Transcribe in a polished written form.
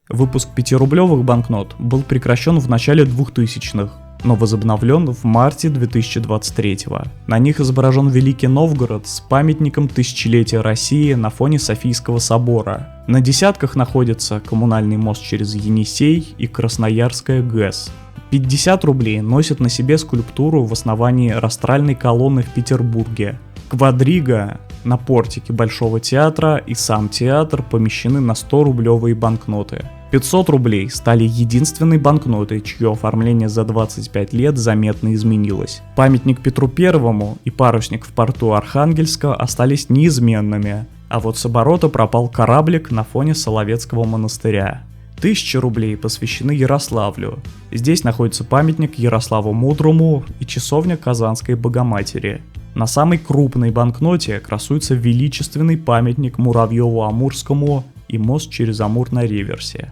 Выпуск 5-рублевых банкнот был прекращен в начале 2000-х, но возобновлен в марте 2023-го. На них изображен Великий Новгород с памятником тысячелетия России на фоне Софийского собора. На десятках находится коммунальный мост через Енисей и Красноярская ГЭС. 50 рублей носят на себе скульптуру в основании Растральной колонны в Петербурге. Квадрига на портике Большого театра и сам театр помещены на 100-рублевые банкноты. 500 рублей стали единственной банкнотой, чье оформление за 25 лет заметно изменилось. Памятник Петру Первому и парусник в порту Архангельска остались неизменными, а вот с оборота пропал кораблик на фоне Соловецкого монастыря. 1000 рублей посвящены Ярославлю. Здесь находится памятник Ярославу Мудрому и часовня Казанской Богоматери. На самой крупной банкноте красуется величественный памятник Муравьеву-Амурскому и мост через Амур на реверсе.